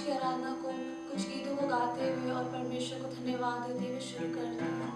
की आराधना को कुछ गीतों को गाते हुए और परमेश्वर को धन्यवाद देते हुए शुरू करते हैं।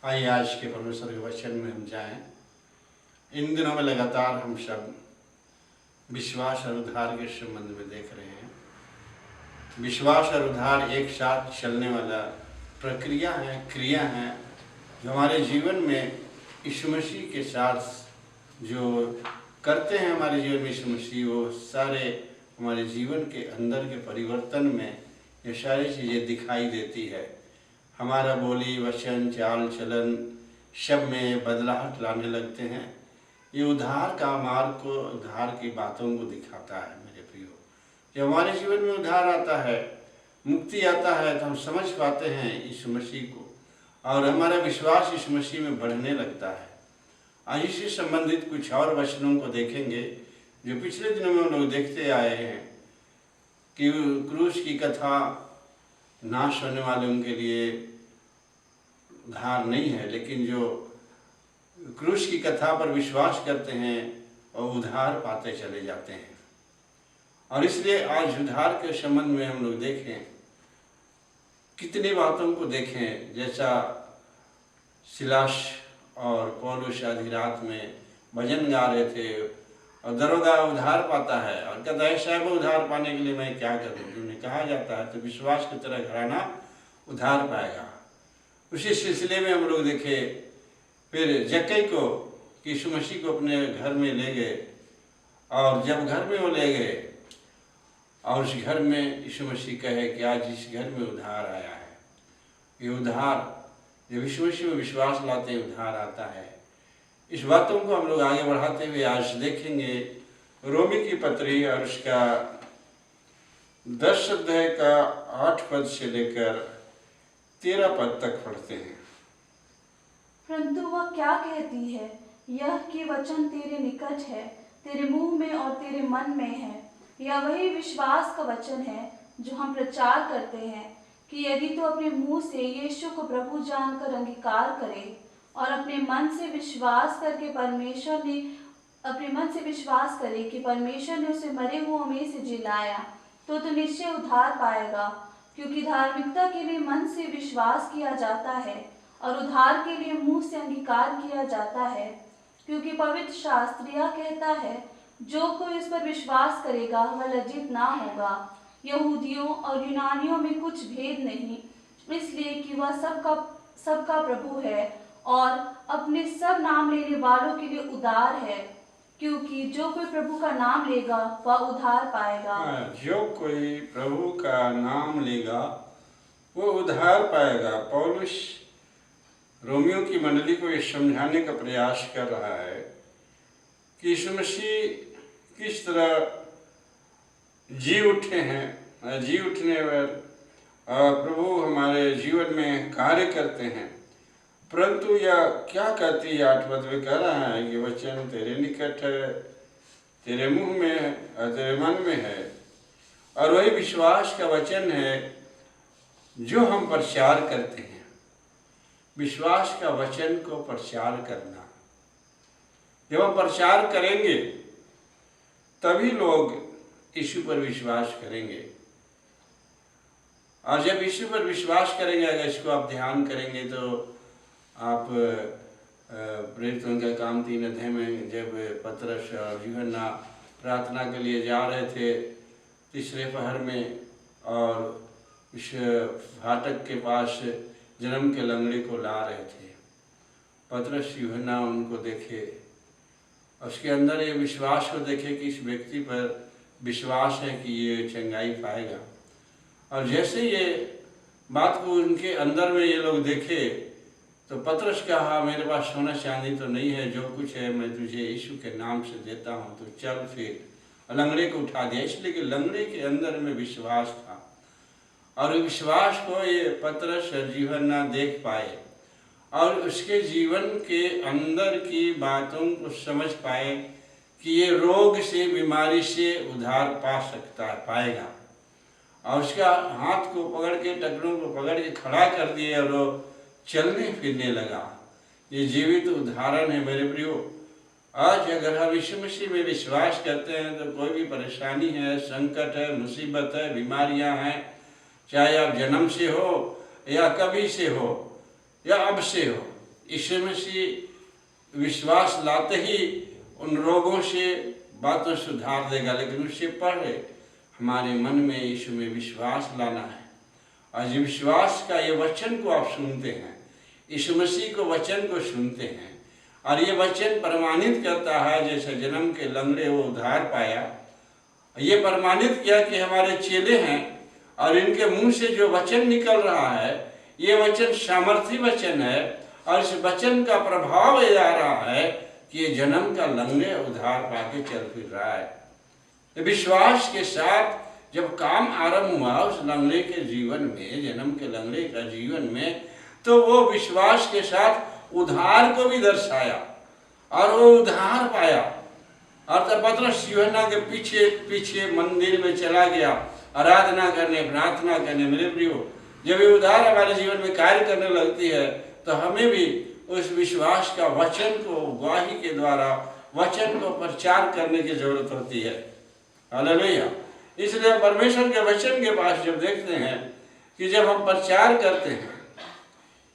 आइए आज के परमेश्वर के वचन में हम जाएं। इन दिनों में लगातार हम सब विश्वास और उद्धार के संबंध में देख रहे हैं। विश्वास और उद्धार एक साथ चलने वाला प्रक्रिया है, क्रिया है, जो हमारे जीवन में यीशु मसीह के साथ जो करते हैं। हमारे जीवन में यीशु मसीह वो सारे हमारे जीवन के अंदर के परिवर्तन में ये सारी चीज़ें दिखाई देती है। हमारा बोली, वचन, चाल चलन सब में बदलाहट लाने लगते हैं। ये उद्धार का मार्ग को, उद्धार की बातों को दिखाता है। मेरे प्रियो, जब हमारे जीवन में उद्धार आता है, मुक्ति आता है, तो हम समझ पाते हैं यीशु मसीह को और हमारा विश्वास यीशु मसीह में बढ़ने लगता है। आज इससे संबंधित कुछ और वचनों को देखेंगे जो पिछले दिनों में हम लोग देखते आए हैं कि क्रूस की कथा नाश होने वालों के लिए उद्धार नहीं है, लेकिन जो क्रूस की कथा पर विश्वास करते हैं और उद्धार पाते चले जाते हैं। और इसलिए आज उद्धार के संबंध में हम लोग देखें, कितनी बातों को देखें। जैसा सिलास और पौलुस आधी रात में भजन गा रहे थे और दरोगा उद्धार पाता है और कहता है, साहब उद्धार पाने के लिए मैं क्या करूँ। उन्हें कहा जाता है तो विश्वास की तरह घराना उद्धार पाएगा। उसी सिलसिले में हम लोग देखे फिर जक्कई को कि यीशु मसीह को अपने घर में ले गए और जब घर में वो ले गए और उस घर में यीशु मसीह कहे कि आज इस घर में उद्धार आया है। ये उद्धार जब यीशु मसीह में विश्वास लाते हैं उद्धार आता है। इस बातों को हम लोग आगे बढ़ाते हुए आज देखेंगे रोमी की पत्री और उसका 10 अध्याय का 8 पद से लेकर 13 पद तक पढ़ते हैं। परंतु वह क्या कहती है, यह कि वचन तेरे निकट है, तेरे मुंह में और तेरे मन में है। यह वही विश्वास का वचन है जो हम प्रचार करते हैं कि यदि तू अपने मुंह से यीशु को प्रभु जानकर अंगीकार करे और अपने मन से विश्वास करे कि परमेश्वर ने उसे मरे हुओं में से जिलाया, तो तू निश्चय उद्धार पाएगा। क्योंकि धार्मिकता के लिए मन से विश्वास किया जाता है और उद्धार के लिए मुंह से अंगीकार किया जाता है। क्योंकि पवित्र शास्त्र यह कहता है, जो कोई उस पर विश्वास करेगा वह लज्जित ना होगा। यहूदियों और यूनानियों में कुछ भेद नहीं, इसलिए कि वह सबका प्रभु है और अपने सब नाम लेने वालों के लिए उदार है। क्योंकि जो कोई प्रभु का नाम लेगा वह उद्धार पाएगा। जो कोई प्रभु का नाम लेगा वो उद्धार पाएगा। पौलुस रोमियों की मंडली को ये समझाने का प्रयास कर रहा है कि यीशु मसीह किस तरह जी उठे हैं, जी उठने पर प्रभु हमारे जीवन में कार्य करते हैं। परंतु यह क्या कहती है, 8 पद में कह रहा है कि वचन तेरे निकट है, तेरे मुंह में है और तेरे मन में है। और वही विश्वास का वचन है जो हम प्रचार करते हैं। विश्वास का वचन को प्रचार करना, जब हम प्रचार करेंगे तभी लोग यीशु पर विश्वास करेंगे। और जब यीशु पर विश्वास करेंगे, अगर इसको आप ध्यान करेंगे तो आप प्रेरितों का काम 3 अध्याय में जब पतरस और यूहन्ना प्रार्थना के लिए जा रहे थे तीसरे पहर में और इस फाटक के पास जन्म के लंगड़े को ला रहे थे, पतरस यूहन्ना उनको देखे, उसके अंदर ये विश्वास को देखे कि इस व्यक्ति पर विश्वास है कि ये चंगाई पाएगा। और जैसे ये बात को उनके अंदर में ये लोग देखे तो पतरस कहा, मेरे पास सोना चांदी तो नहीं है, जो कुछ है मैं तुझे यीशु के नाम से देता हूँ, तो चल फिर। लंगड़े को उठा दिया, इसलिए कि लंगड़े के अंदर में विश्वास था। और विश्वास को ये पतरस और यूहन्ना देख पाए और उसके जीवन के अंदर की बातों को समझ पाए कि ये रोग से, बीमारी से उद्धार पा सकता है, पाएगा। और उसका हाथ को पकड़ के, टखनों को पकड़ के खड़ा कर दिए और वो चलने फिरने लगा। ये जीवित उदाहरण है मेरे प्रियो। आज अगर हम यीशु मसीह में विश्वास करते हैं तो कोई भी परेशानी है, संकट है, मुसीबत है, बीमारियां हैं, चाहे आप जन्म से हो या कभी से हो या अब से हो, यीशु मसीह विश्वास लाते ही उन रोगों से बातों सुधार देगा, लेकिन उससे पहले हमारे मन में यीशु में विश्वास लाना है। और जो विश्वास का ये वचन को आप सुनते हैं, यीशु मसीह को वचन को सुनते हैं और ये वचन प्रमाणित करता है, जैसे जन्म के लंगड़े वो उद्धार पाया, ये प्रमाणित किया कि हमारे चेले हैं और इनके मुंह से जो वचन निकल रहा है ये वचन सामर्थी वचन है और इस वचन का प्रभाव ये आ रहा है कि ये जन्म का लंगड़े उद्धार पाके चल फिर रहा है। विश्वास के साथ जब काम आरंभ हुआ उस लंगड़े के जीवन में, जन्म के लंगड़े का जीवन में, तो वो विश्वास के साथ उद्धार को भी दर्शाया और वो उद्धार पाया। और तब पतरस यूहन्ना के पीछे पीछे मंदिर में चला गया आराधना करने, प्रार्थना करने। मेरे प्रियो, जब ये उद्धार हमारे जीवन में कार्य करने लगती है तो हमें भी उस विश्वास का वचन को गवाही के द्वारा वचन को प्रचार करने की जरूरत होती है। हालेलुया। इसलिए परमेश्वर के वचन के पास जब देखते हैं कि जब हम प्रचार करते हैं,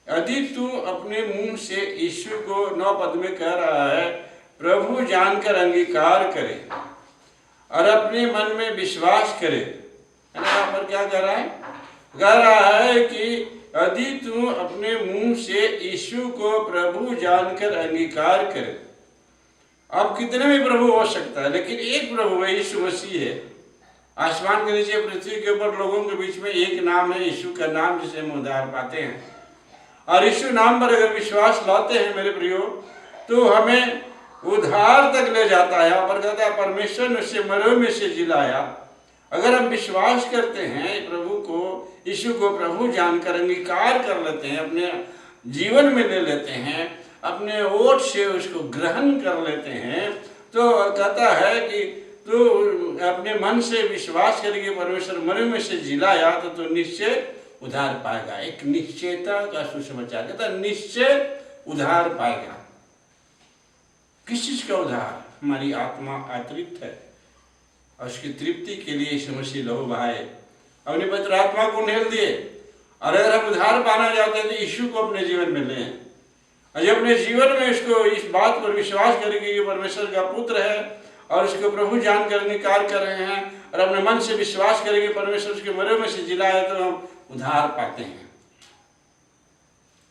यदि तू अपने मुंह से यीशु को 9 पद में कह रहा है प्रभु जानकर अंगीकार करे और अपने मन में विश्वास करे। यहाँ पर क्या कह रहा है? कह रहा है कि यदि तू अपने मुंह से यीशु को प्रभु जानकर अंगीकार करे। अब कितने भी प्रभु हो सकता है, लेकिन एक प्रभु है, यीशु मसीह है। आसमान के नीचे पृथ्वी के ऊपर लोगों के बीच में एक नाम है, यीशु का नाम, जिसे हम उद्धार पाते हैं। और यीशु नाम पर अगर विश्वास लाते हैं मेरे प्रियो, तो हमें उद्धार तक ले जाता है। यहाँ पर कहता है परमेश्वर ने उसे मरे में से जिलाया। अगर हम विश्वास करते हैं प्रभु को, यीशु को प्रभु जानकर अंगीकार कर लेते हैं, अपने जीवन में ले लेते हैं, अपने ओठ से उसको ग्रहण कर लेते हैं, तो कहता है कि तो अपने मन से विश्वास करके परमेश्वर मरे में से जिलाया तो निश्चय उद्धार पाएगा। एक निश्चयता का सुसमाचार, कहता निश्चय उद्धार पाएगा। किस चीज का उद्धार? हमारी आत्मा अतृप्त है और उसकी तृप्ति के लिए यीशु मसीह लहू बहाए, अपनी पवित्र आत्मा को उंडेल दिए। और अगर हम उद्धार पाना चाहते हैं तो यीशु को अपने जीवन में लें और जब अपने जीवन में इसको, इस बात पर विश्वास करेंगे कि परमेश्वर का पुत्र है और उसको प्रभु जानकर अंगीकार कर रहे हैं और अपने मन से विश्वास करेंगे परमेश्वर उसके मरे में से जिलाया, तो हम उद्धार पाते हैं।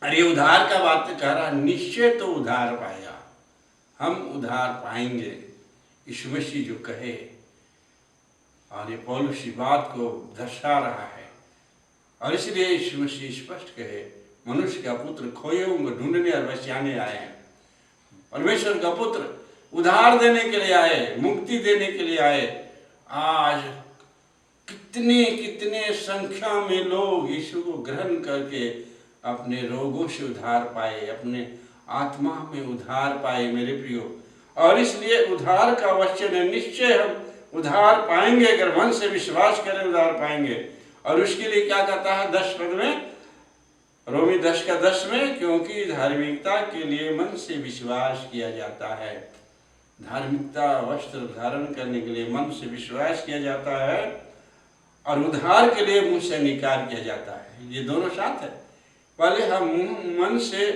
और ये उद्धार का बात कह रहा है, निश्चय तो उद्धार पाएगा, हम उद्धार पाएंगे। यीशु मसीह जो कहे, और ये पौलुस इस बात को दर्शा रहा है। और इसलिए यीशु मसीह स्पष्ट कहे, मनुष्य का पुत्र खोए हुए को ढूंढने और बचाने आए हैं। परमेश्वर का पुत्र उद्धार देने के लिए आए, मुक्ति देने के लिए आए। आज कितने कितने संख्या में लोग यीशु को ग्रहण करके अपने रोगों से उद्धार पाए, अपने आत्मा में उद्धार पाए मेरे प्रियो। और इसलिए उद्धार का वचन है, निश्चय हम उद्धार पाएंगे, अगर मन से विश्वास करें उद्धार पाएंगे। और उसके लिए क्या कहता है 10 पद में, रोमी 10 का 10 में, क्योंकि धार्मिकता के लिए मन से विश्वास किया जाता है। धार्मिकता वस्त्र धारण करने के लिए मन से विश्वास किया जाता है और उद्धार के लिए मुंह से अंगीकार किया जाता है। ये दोनों साथ है। पहले हम मन से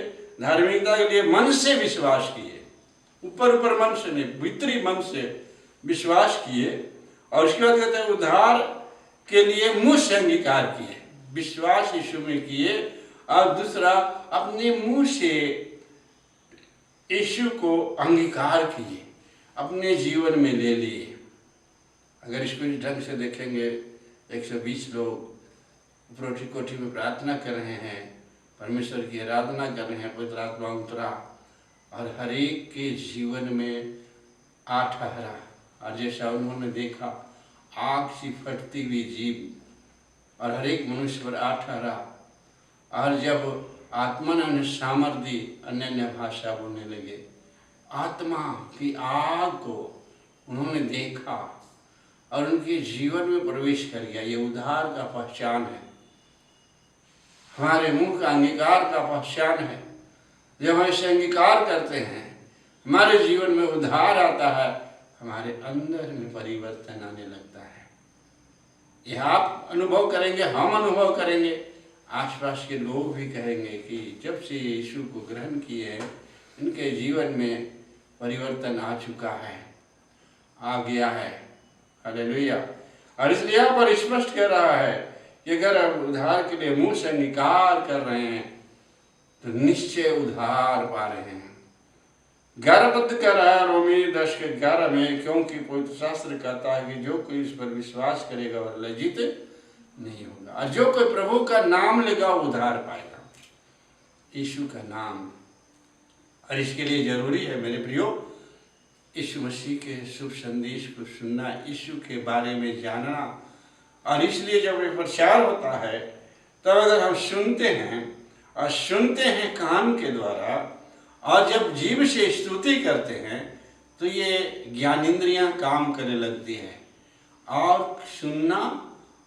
धार्मिकता के लिए मन से विश्वास किए, ऊपर ऊपर मन से नहीं, भीतरी मन से विश्वास किए। और उसके बाद कहते हैं उद्धार के लिए मुंह से अंगीकार किए, विश्वास यीशु में किए। और दूसरा, अपने मुंह से यीशु को अंगीकार किए, अपने जीवन में ले लिए। अगर इसको इस ढंग से देखेंगे, 120 लोग ऊपरोटी कोठी में प्रार्थना कर रहे हैं, परमेश्वर की आराधना कर रहे हैं, पवित्र आत्मा उतरा और हर एक के जीवन में आ ठहरा। और जैसा उन्होंने देखा आग सी फटती हुई जीव और हर एक मनुष्य पर आ ठहरा। और जब आत्मा ने उन्हें सामर्थ दी, अन्य अन्य भाषा बोलने लगे। आत्मा की आग को उन्होंने देखा और उनके जीवन में प्रवेश कर गया। ये उद्धार का पहचान है, हमारे मुंह का अंगीकार का पहचान है। जब हम इसे अंगीकार करते हैं, हमारे जीवन में उद्धार आता है, हमारे अंदर में परिवर्तन आने लगता है। यह आप अनुभव करेंगे, हम अनुभव करेंगे। आसपास के लोग भी कहेंगे कि जब से यीशु को ग्रहण किए हैं इनके जीवन में परिवर्तन आ चुका है, आ गया है। हालेलुया। और इसलिए यहाँ पर स्पष्ट कर रहा है कि अगर आप उद्धार के लिए मुंह से निकार कर रहे हैं तो निश्चय उद्धार पा रहे हैं। 11 पद कह रहा है रोमी 10:11 में, क्योंकि पवित्र शास्त्र कहता है कि जो कोई इस पर विश्वास करेगा वह लज्जित नहीं होगा, और जो कोई प्रभु का नाम लेगा उद्धार पाएगा। यीशु का नाम, और इसके लिए जरूरी है मेरे प्रियो यीशु मसीह के शुभ संदेश को सुनना, यीशु के बारे में जानना। और इसलिए जब ये प्रचार होता है तब अगर हम सुनते हैं, और सुनते हैं कान के द्वारा, और जब जीव से स्तुति करते हैं तो ये ज्ञानेंद्रियां काम करने लगती है, और सुनना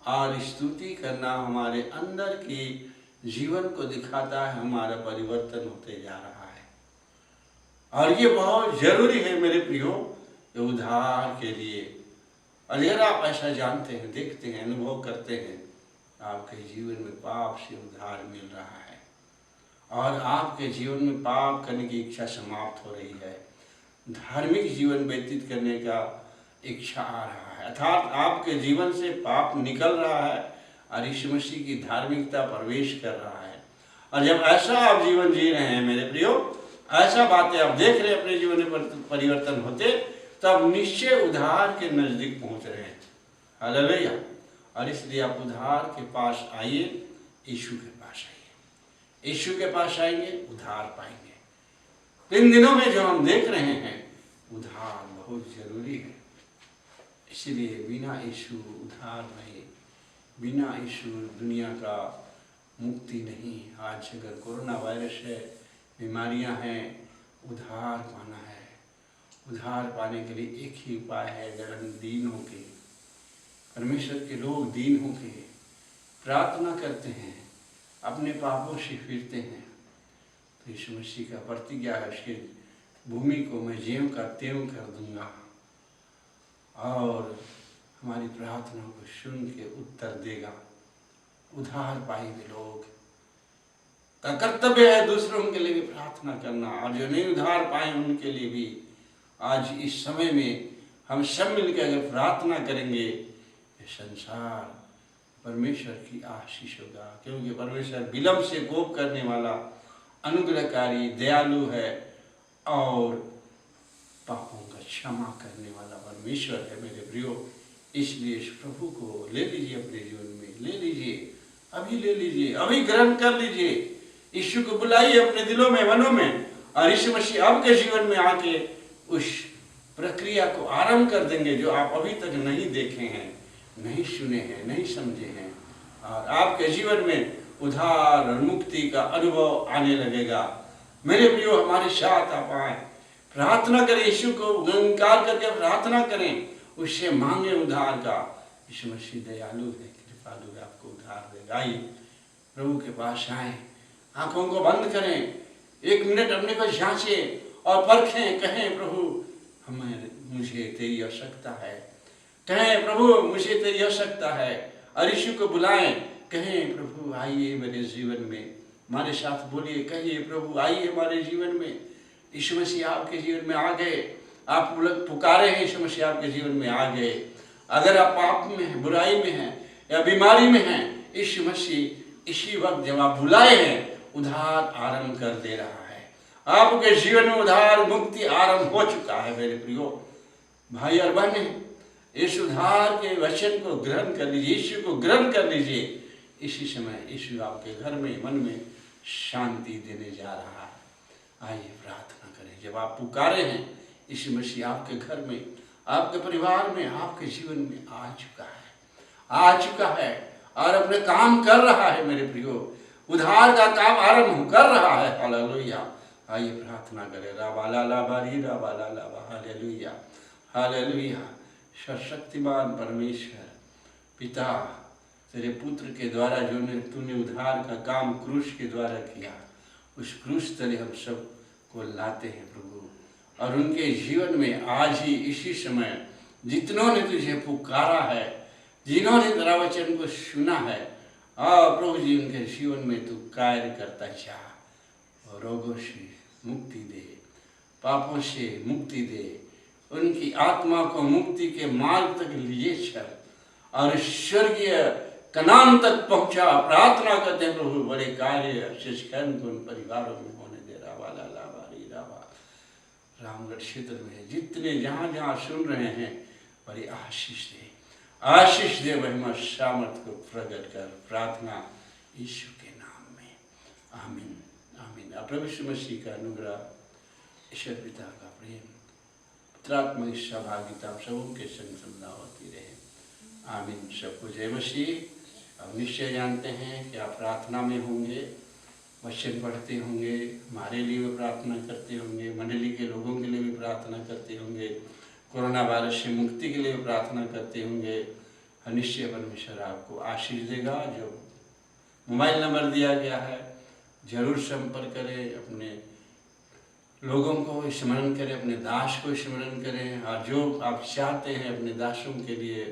और स्तुति करना हमारे अंदर की जीवन को दिखाता है, हमारा परिवर्तन होते जा रहा है। और ये बहुत जरूरी है मेरे प्रियो उद्धार के लिए। अगर आप ऐसा जानते हैं, देखते हैं, अनुभव करते हैं, आपके जीवन में पाप से उद्धार मिल रहा है और आपके जीवन में पाप करने की इच्छा समाप्त हो रही है, धार्मिक जीवन व्यतीत करने का इच्छा आ रहा है, अर्थात आपके जीवन से पाप निकल रहा है और यीशु मसीह की धार्मिकता प्रवेश कर रहा है। और जब ऐसा आप जीवन जी रहे हैं मेरे प्रियो, ऐसा बातें आप देख रहे हैं अपने जीवन में परिवर्तन होते, तब निश्चय उद्धार के नजदीक पहुंच रहे हैं। हालेलुया। और इसलिए आप उद्धार के पास आइए, यीशु के पास आइए, यीशु के पास आएंगे उद्धार पाएंगे। तो इन दिनों में जो हम देख रहे हैं उद्धार बहुत जरूरी है, इसलिए बिना यीशु उद्धार नहीं, बिना यीशु दुनिया का मुक्ति नहीं। आज अगर कोरोना वायरस है, बीमारियां हैं, उद्धार पाना है। उद्धार पाने के लिए एक ही उपाय है, अगर हम दीन होके, परमेश्वर के लोग दीन होके प्रार्थना करते हैं, अपने पापों से फिरते हैं, तो यीशु मसीह का प्रतिज्ञा है, उसके भूमि को मैं ज्यों का त्यों कर दूंगा और हमारी प्रार्थना को सुन के उत्तर देगा। उद्धार पाएंगे लोग। का कर्तव्य है दूसरों के लिए भी प्रार्थना करना, और जो नहीं उद्धार पाए उनके लिए भी आज इस समय में हम सब मिलकर अगर प्रार्थना करेंगे, ये संसार परमेश्वर की आशीष होगा, क्योंकि परमेश्वर विलंब से कोप करने वाला, अनुग्रहकारी, दयालु है और पापों का क्षमा करने वाला परमेश्वर है मेरे प्रियो। इसलिए इस प्रभु को ले लीजिए, अपने जीवन में ले लीजिए, अभी ले लीजिए, अभी ग्रहण कर लीजिए। यीशु को बुलाइए अपने दिलों में, मनों में, और यीशु मसीह आपके जीवन में आके उस प्रक्रिया को आरंभ कर देंगे जो आप अभी तक नहीं देखे हैं, नहीं सुने हैं, नहीं समझे हैं, और आपके जीवन में उद्धार और मुक्ति का अनुभव आने लगेगा। मेरे प्रियो, हमारे साथ आप आए, प्रार्थना करें, यीशु को अंगीकार करके प्रार्थना करें, उससे मांगे उद्धार का। यीशु मसीह दयालु है, कृपालु है, आपको उद्धार देगा। आइए प्रभु के पास आए, आंखों को बंद करें, 1 मिनट अपने को जांचें और परखें, कहें प्रभु मुझे तेरी आवश्यकता है, कहें प्रभु मुझे तेरी आवश्यकता है, और यीशु को बुलाएं, कहें प्रभु आइए मेरे जीवन में, हमारे साथ बोलिए, कहिए प्रभु आइए हमारे जीवन में। यीशु मसीह आपके जीवन में आ गए, आप पुकारे हैं, यीशु मसीह आपके जीवन में आ गए। अगर आप पाप में हैं, बुराई में हैं या बीमारी में हैं, यीशु मसीह इसी वक्त जब आप बुलाए हैं उद्धार आरंभ कर दे रहा है। आपके जीवन में उद्धार मुक्ति आरंभ हो चुका है मेरे प्रियो भाई और बहनें। इस उद्धार के वचन को ग्रहण कर लीजिए, यीशु को ग्रहण कर लीजिए। इसी समय यीशु आपके घर में, मन में शांति देने जा रहा है। आइए प्रार्थना करें। जब आप पुकारे हैं, यीशु मसीह आपके घर में, आपके परिवार में, आपके जीवन में आ चुका है और अपने काम कर रहा है मेरे प्रियो। उद्धार का काम आरंभ कर रहा है। हालेलुया। आइए प्रार्थना करें। राबाला लाबारी राबाला लाबा। Hallelujah, hallelujah. सर्वशक्तिमान परमेश्वर पिता, तेरे पुत्र के द्वारा जो तूने उद्धार का काम क्रूस के द्वारा किया, उस क्रूस तले हम सब को लाते हैं प्रभु, और उनके जीवन में आज ही इसी समय जितनों ने तुझे पुकारा है, जिन्होंने तेरा वचन को सुना है, प्रभु जी उनके जीवन में तू कार्य करता जा और रोगों से मुक्ति दे, पापों से मुक्ति दे, उनकी आत्मा को मुक्ति के मार्ग तक लिए चल और स्वर्गीय कनान तक पहुंचा। प्रार्थना करते हैं प्रभु बड़े कार्य शिष्कन को उन परिवारों में होने दे। रावा लाला बारी रावा रामगढ़ क्षेत्र में जितने जहाँ जहाँ सुन रहे हैं बड़ी आशीष दे महिमा सामर्थ को प्रकट कर। प्रार्थना यीशु के नाम में, आमीन आमीन। प्रभु यीशु मसीह का अनुग्रह, ईश्वर पिता का प्रेम, पुत्रात्मा की सहभागिता सबों के संग सदा होती रहे, आमीन। सबको जय मसीह। अब निश्चय जानते हैं कि आप प्रार्थना में होंगे, वचन पढ़ते होंगे, हमारे लिए भी प्रार्थना करते होंगे, मंडली के लोगों के लिए भी प्रार्थना करते होंगे, कोरोना वायरस से मुक्ति के लिए भी प्रार्थना करते होंगे। निश्चय परमेश्वर आपको आशीष देगा। जो मोबाइल नंबर दिया गया है जरूर संपर्क करें, अपने लोगों को स्मरण करें, अपने दास को स्मरण करें, और जो आप चाहते हैं अपने दासों के लिए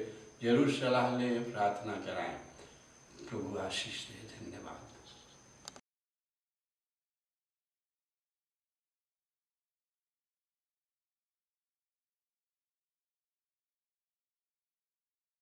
जरूर सलाह लें, प्रार्थना कराएं। प्रभु आशीष दे।